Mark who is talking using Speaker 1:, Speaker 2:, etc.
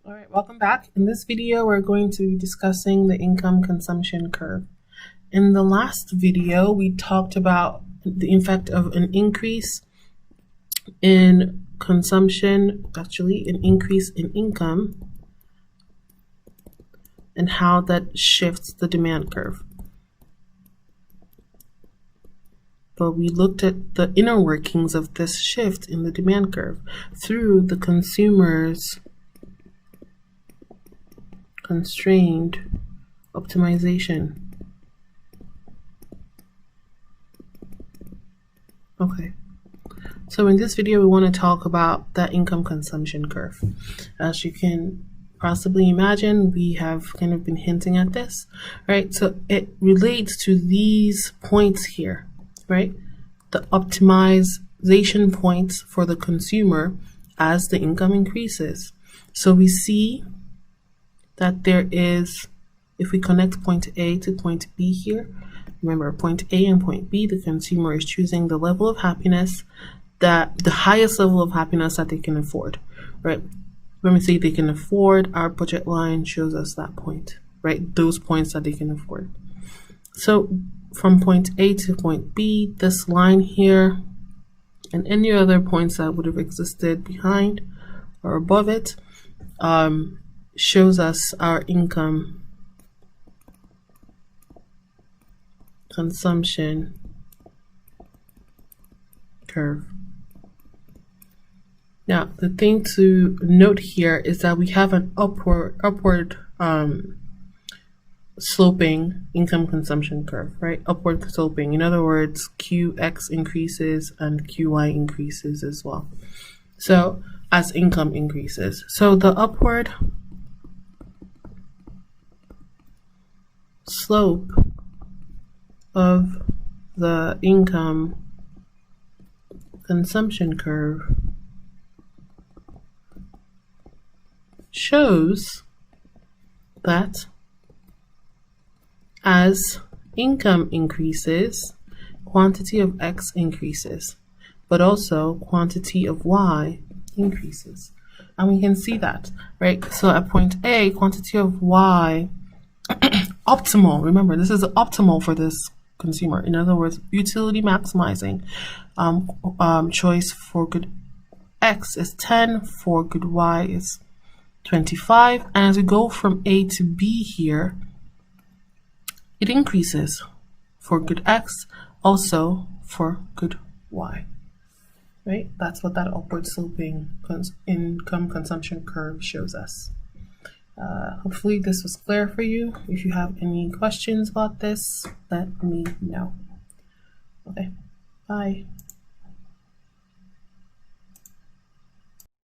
Speaker 1: All right, welcome back. In this video, we're going to be discussing the income consumption curve. In the last video, we talked about the effect of an increase in consumption, actually an increase in income, and how that shifts the demand curve. But we looked at the inner workings of this shift in the demand curve through the consumer's constrained optimization. Okay, so in this video we want to talk about that income consumption curve. As you can possibly imagine, we have kind of been hinting at this, right? So it relates to these points here, right? The optimization points for the consumer as the income increases. So we see that there is, if we connect point A to point B here, remember point A and point B, the consumer is choosing the level of happiness, that the highest level of happiness that they can afford, right? When we say they can afford, our budget line shows us that point, right? Those points that they can afford. So from point A to point B, this line here and any other points that would have existed behind or above it shows us our income consumption curve. Now, the thing to note here is that we have an upward sloping income consumption curve, right? Upward sloping. In other words, QX increases and QY increases as well. So as income increases. So the upward slope of the income consumption curve shows that as income increases, quantity of X increases, but also quantity of Y increases. And we can see that, right? So at point A, quantity of Y optimal. Remember, this is optimal for this consumer. In other words, utility maximizing. Choice for good X is 10, for good Y is 25. And as we go from A to B here, it increases for good X, also for good Y. Right? That's what that upward sloping income consumption curve shows us. Hopefully this was clear for you. If you have any questions about this, let me know. Okay, bye.